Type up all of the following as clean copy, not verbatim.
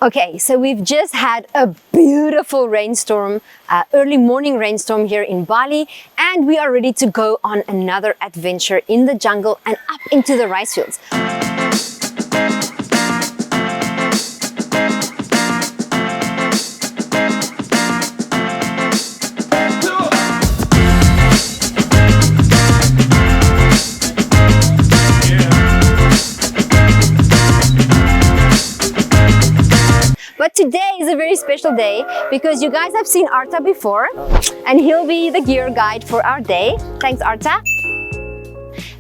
Okay, so we've just had a beautiful rainstorm, early morning rainstorm here in Bali, and we are ready to go on another adventure in the jungle and up into the rice fields. But today is a very special day because you guys have seen Arta before, and he'll be the gear guide for our day. Thanks, Arta.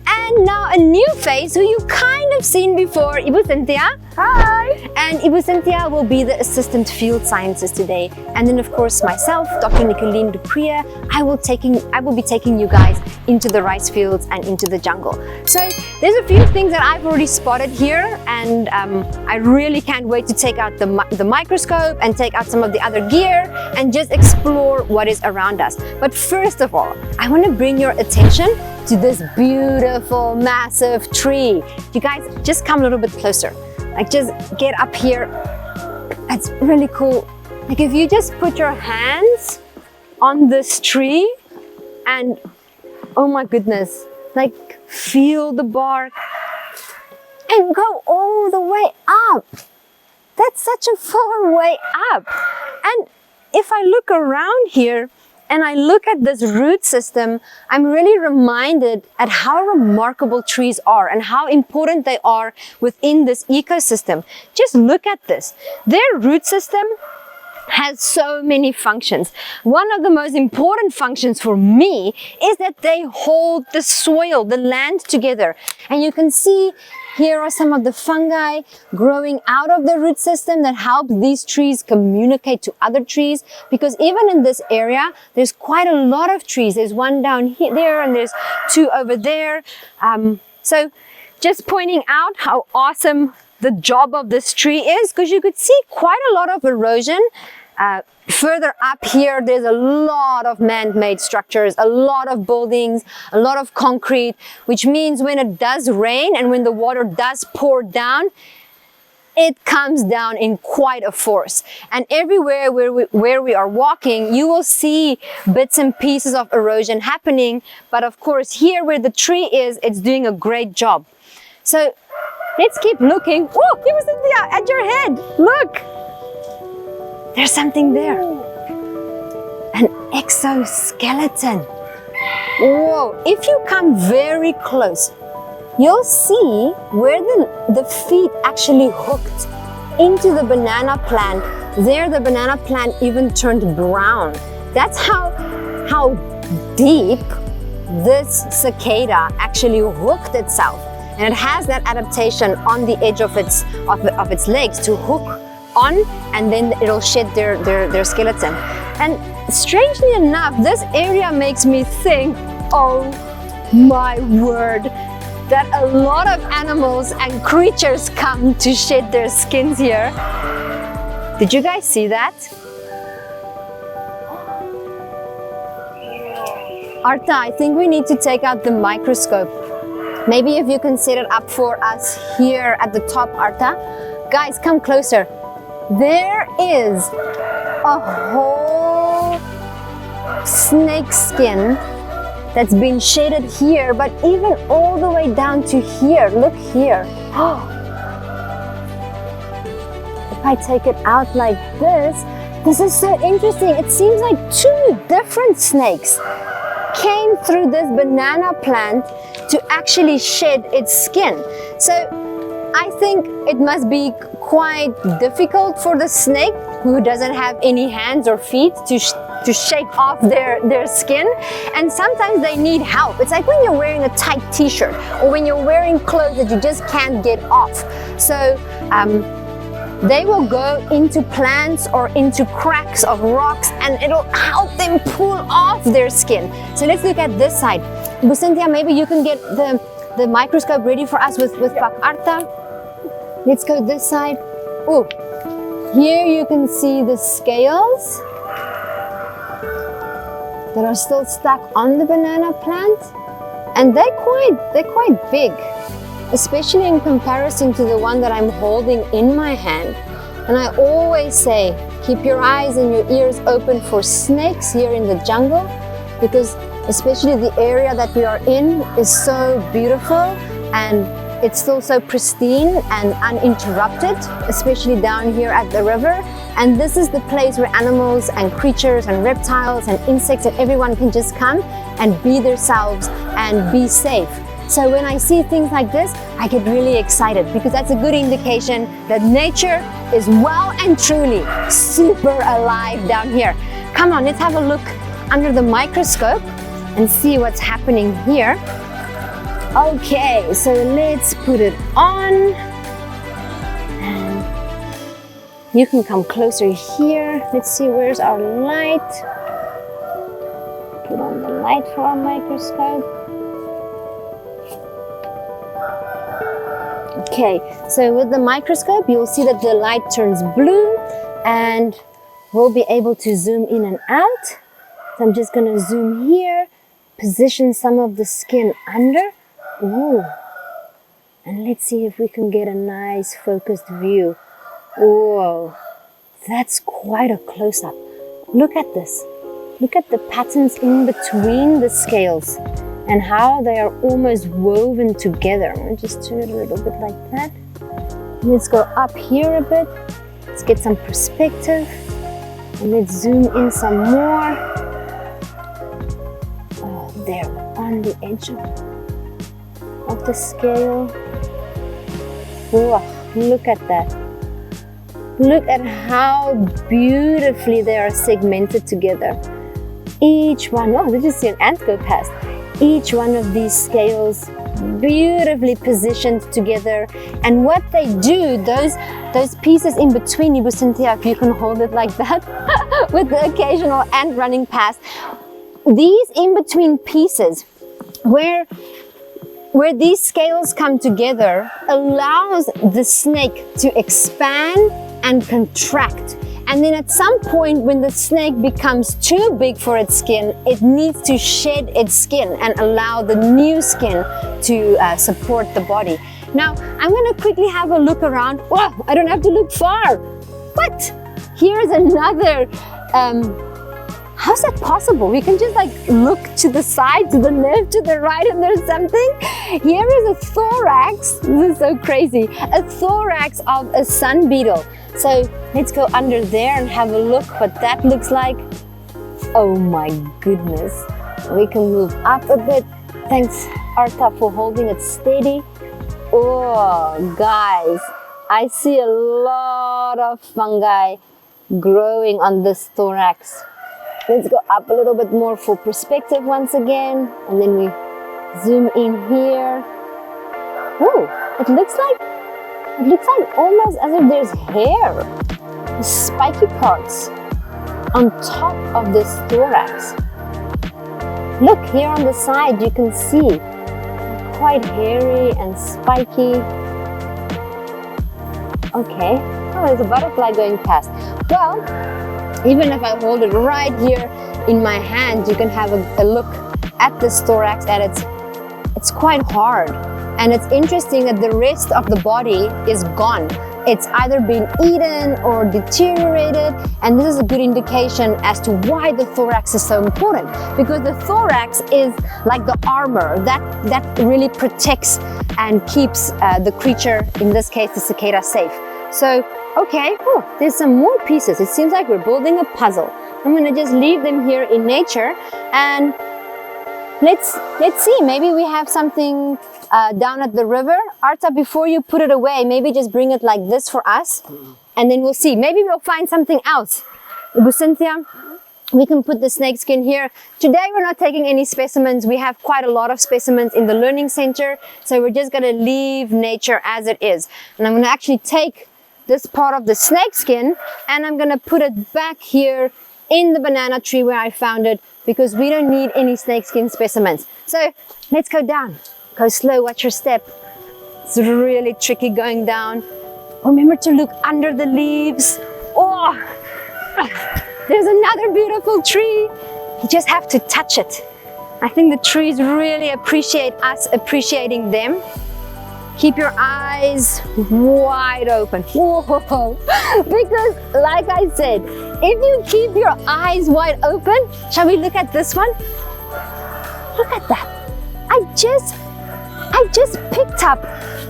And now a new face who you kind of seen before, Ibu Cynthia. Hi! And Ibu Cynthia will be the assistant field scientist today. And then of course myself, Dr Nicolene Dupriya, I will be taking you guys into the rice fields and into the jungle. So there's a few things that I've already spotted here, and I really can't wait to take out the microscope and take out some of the other gear and just explore what is around us. But first of all, I want to bring your attention to this beautiful, massive tree. You guys just come a little bit closer. Like, just get up here. It's really cool. Like, if you just put your hands on this tree and, oh my goodness, like, feel the bark and go all the way up. That's such a far way up. And if I look around here and I look at this root system, I'm really reminded at how remarkable trees are and how important they are within this ecosystem. Just look at this. Their root system has so many functions. One of the most important functions for me is that they hold the soil, the land together. And you can see here are some of the fungi growing out of the root system that help these trees communicate to other trees, because even in this area, there's quite a lot of trees. There's one down here, there, and there's two over there. So just pointing out how awesome the job of this tree is, because you could see quite a lot of erosion. Further up here, there's a lot of man-made structures, a lot of buildings, a lot of concrete, which means when it does rain and when the water does pour down, it comes down in quite a force. And everywhere where we are walking, you will see bits and pieces of erosion happening. But of course, here where the tree is, it's doing a great job. So let's keep looking. Oh, it was at your head. Look. There's something there. An exoskeleton. Whoa, if you come very close, you'll see where the feet actually hooked into the banana plant. There, the banana plant even turned brown. That's how deep this cicada actually hooked itself. And it has that adaptation on the edge of its legs to hook on, and then it'll shed their skeleton. And strangely enough, this area makes me think, oh my word, that a lot of animals and creatures come to shed their skins here. Did you guys see that? Arta, I think we need to take out the microscope. Maybe if you can set it up for us here at the top, Arta. Guys, come closer. There is a whole snake skin that's been shaded here, but even all the way down to here. Look here. If I take it out like this is so interesting. It seems like two different snakes came through this banana plant to actually shed its skin. So I think it must be quite difficult for the snake, who doesn't have any hands or feet, to shake off their skin. And sometimes they need help. It's like when you're wearing a tight t-shirt or when you're wearing clothes that you just can't get off. So they will go into plants or into cracks of rocks, and it'll help them pull off their skin. So let's look at this side. Cynthia, maybe you can get the microscope ready for us with Pak Arta. Let's go this side. Oh, here you can see the scales that are still stuck on the banana plant, and they're quite big, especially in comparison to the one that I'm holding in my hand. And I always say, keep your eyes and your ears open for snakes here in the jungle, because especially the area that we are in is so beautiful and it's still so pristine and uninterrupted, especially down here at the river. And this is the place where animals and creatures and reptiles and insects and everyone can just come and be themselves and be safe. So when I see things like this, I get really excited, because that's a good indication that nature is well and truly super alive down here. Come on, let's have a look under the microscope and see what's happening here. Okay, so let's put it on. And you can come closer here. Let's see, where's our light? Put on the light for our microscope. Okay, so with the microscope, you'll see that the light turns blue and we'll be able to zoom in and out. So I'm just gonna zoom here, position some of the skin under. Ooh. And let's see if we can get a nice focused view. Whoa, that's quite a close-up. Look at this. Look at the patterns in between the scales and how they are almost woven together. I'm gonna just turn it a little bit like that. Let's go up here a bit. Let's get some perspective. And let's zoom in some more. Oh, there, on the edge of the scale. Whoa, look at that. Look at how beautifully they are segmented together. Each one, oh, did you see an ant go past? Each one of these scales beautifully positioned together. And what they do, those pieces in between, Cynthia, if you can hold it like that, with the occasional ant running past. These in-between pieces, where these scales come together, allows the snake to expand and contract. And then at some point, when the snake becomes too big for its skin, it needs to shed its skin and allow the new skin to support the body. Now, I'm gonna quickly have a look around. Wow, I don't have to look far. What? Here's another, how's that possible? We can just like look to the side, to the left, to the right, and there's something. Here is a thorax. This is so crazy. A thorax of a sun beetle. So let's go under there and have a look what that looks like. Oh my goodness. We can move up a bit. Thanks, Arta, for holding it steady. Oh, guys, I see a lot of fungi growing on this thorax. Let's go up a little bit more for perspective once again. And then we zoom in here. Oh, it looks like almost as if there's hair, spiky parts on top of this thorax. Look here on the side, you can see quite hairy and spiky. Okay, oh, there's a butterfly going past. Well, even if I hold it right here in my hand, you can have a look at this thorax, and it's quite hard. And it's interesting that the rest of the body is gone. It's either been eaten or deteriorated, and this is a good indication as to why the thorax is so important, because the thorax is like the armor that really protects and keeps the creature, in this case the cicada, safe. So, okay, oh, there's some more pieces. It seems like we're building a puzzle. I'm gonna just leave them here in nature, and let's see, maybe we have something down at the river. Arta, before you put it away, maybe just bring it like this for us, and then we'll see. Maybe we'll find something else. Cynthia, we can put the snakeskin here. Today we're not taking any specimens. We have quite a lot of specimens in the learning center, so we're just gonna leave nature as it is. And I'm gonna actually take this part of the snakeskin and I'm gonna put it back here in the banana tree where I found it, because we don't need any snakeskin specimens. So let's go down. Go slow, watch your step. It's really tricky going down. Remember to look under the leaves. Oh, there's another beautiful tree. You just have to touch it. I think the trees really appreciate us appreciating them. keep your eyes wide open. Whoa. Because like I said, if you keep your eyes wide open, shall we look at this one? Look at that. I just picked up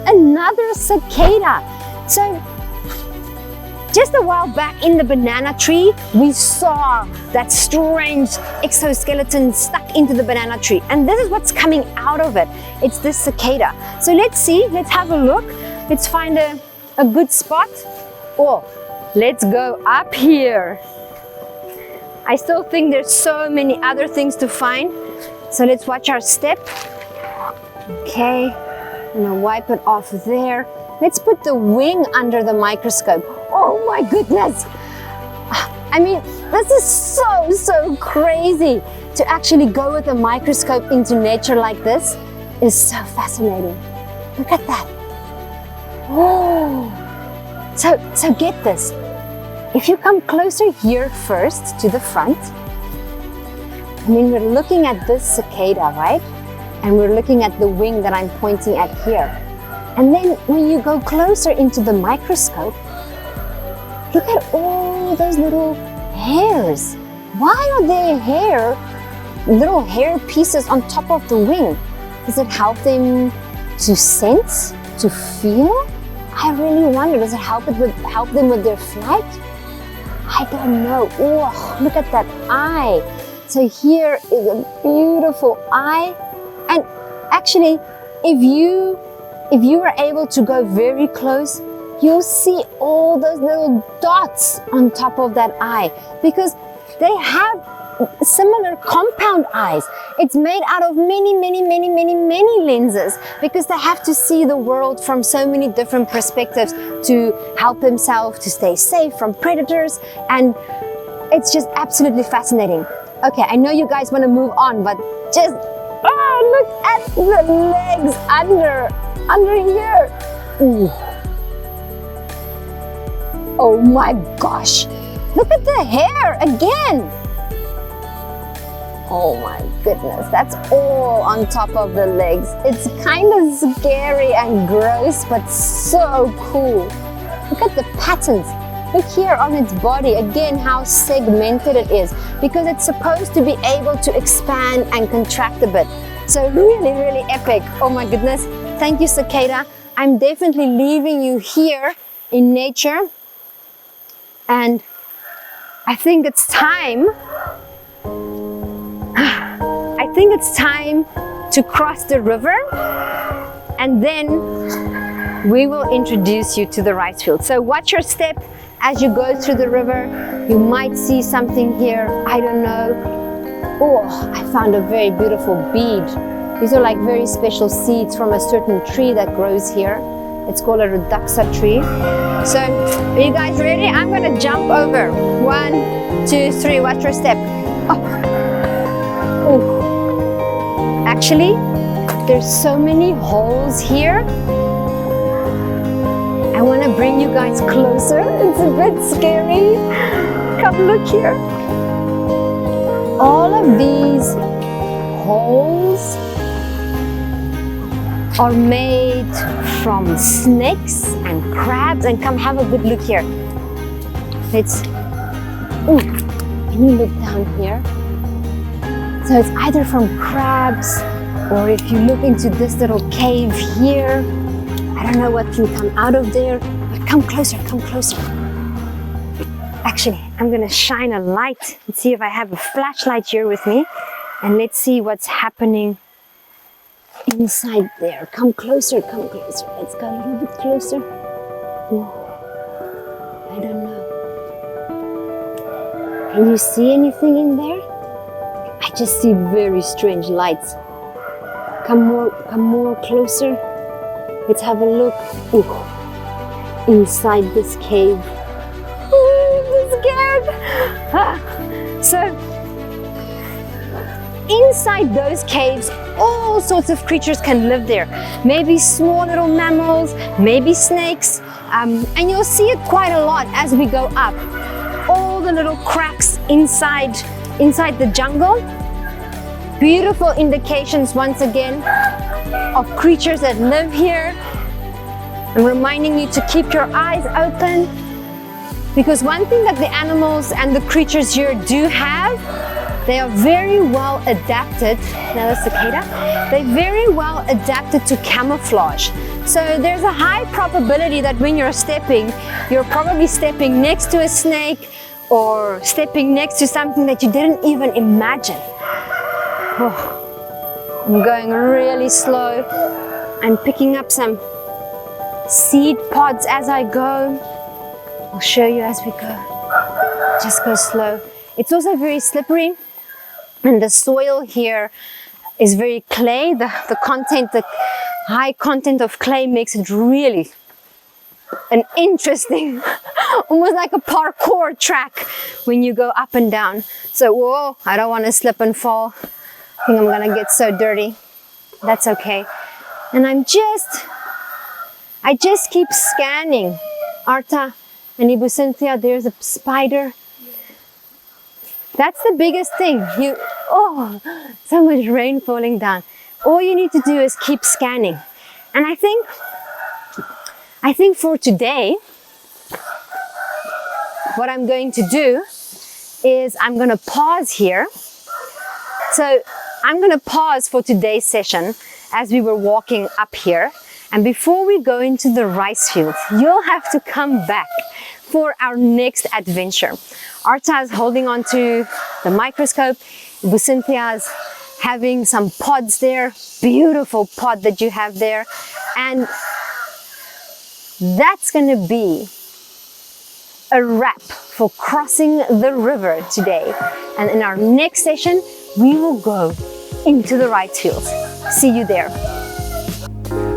another cicada. So just a while back in the banana tree, we saw that strange exoskeleton stuck into the banana tree. And this is what's coming out of it. It's this cicada. So let's see, let's have a look. Let's find a good spot. Oh, let's go up here. I still think there's so many other things to find. So let's watch our step. Okay, I'm gonna wipe it off there. Let's put the wing under the microscope. Oh my goodness. I mean, this is so crazy. To actually go with a microscope into nature like this is so fascinating. Look at that. Oh. So get this. If you come closer here first to the front, I mean, we're looking at this cicada, right? And we're looking at the wing that I'm pointing at here. And then when you go closer into the microscope, look at all those little hairs. Why are there little hair pieces on top of the wing? Does it help them to sense, to feel? I really wonder, does it help them with their flight? I don't know. Oh, look at that eye. So here is a beautiful eye. And actually, if you are able to go very close, you'll see all those little dots on top of that eye, because they have similar compound eyes. It's made out of many lenses, because they have to see the world from so many different perspectives to help themselves to stay safe from predators. And it's just absolutely fascinating. Okay, I know you guys want to move on, but just look at the legs under here. Ooh. Oh my gosh, look at the hair again. Oh my goodness, that's all on top of the legs. It's kind of scary and gross, but so cool. Look at the patterns. Look here on its body, again, how segmented it is, because it's supposed to be able to expand and contract a bit. So really epic. Oh my goodness. Thank you, cicada. I'm definitely leaving you here in nature. And I think it's time to cross the river, and then we will introduce you to the rice field. So watch your step as you go through the river. You might see something here, I don't know. Oh, I found a very beautiful bead. These are like very special seeds from a certain tree that grows here. It's called a reduxa tree. So, are you guys ready? I'm gonna jump over. 1, 2, 3, watch your step. Oh. Actually, there's so many holes here. I wanna bring you guys closer. It's a bit scary. Come look here. All of these holes are made from snakes and crabs. And come have a good look here. Can you look down here? So it's either from crabs, or if you look into this little cave here, I don't know what can come out of there, but come closer, come closer. Actually, I'm gonna shine a light and see if I have a flashlight here with me, and let's see what's happening inside there. Come closer, come closer. Let's go a little bit closer. Oh, I don't know. Can you see anything in there? I just see very strange lights. Come more closer. Let's have a look. Ooh, inside this cave. Ooh, I'm scared. So, inside those caves, all sorts of creatures can live there. Maybe small little mammals, maybe snakes, and you'll see it quite a lot as we go up. All the little cracks inside the jungle. Beautiful indications once again of creatures that live here. I'm reminding you to keep your eyes open, because one thing that the animals and the creatures here do have, they are very well adapted. Now the cicada, they're very well adapted to camouflage. So there's a high probability that when you're stepping, you're probably stepping next to a snake or stepping next to something that you didn't even imagine. Oh, I'm going really slow. I'm picking up some seed pods as I go. I'll show you as we go. Just go slow. It's also very slippery, and the soil here is very clay. The high content of clay makes it really an interesting, almost like a parkour track when you go up and down. So, whoa, I don't want to slip and fall. I think I'm gonna get so dirty. That's okay. And I just keep scanning. Arta and Ibu Cynthia, there's a spider. That's the biggest thing. Oh, so much rain falling down. All you need to do is keep scanning. And I think for today, what I'm going to do is I'm going to pause here. So I'm going to pause for today's session as we were walking up here. And before we go into the rice fields, you'll have to come back for our next adventure. Arta is holding on to the microscope. Ibu Cynthia's having some pods there. Beautiful pod that you have there. And that's going to be a wrap for crossing the river today. And in our next session, we will go into the rice fields. See you there.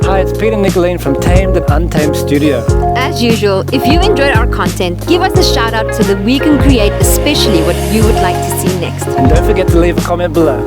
Hi, it's Dr Nicolene from Tamed and Untamed Studio. As usual, if you enjoyed our content, give us a shout out so that we can create especially what you would like to see next. And don't forget to leave a comment below.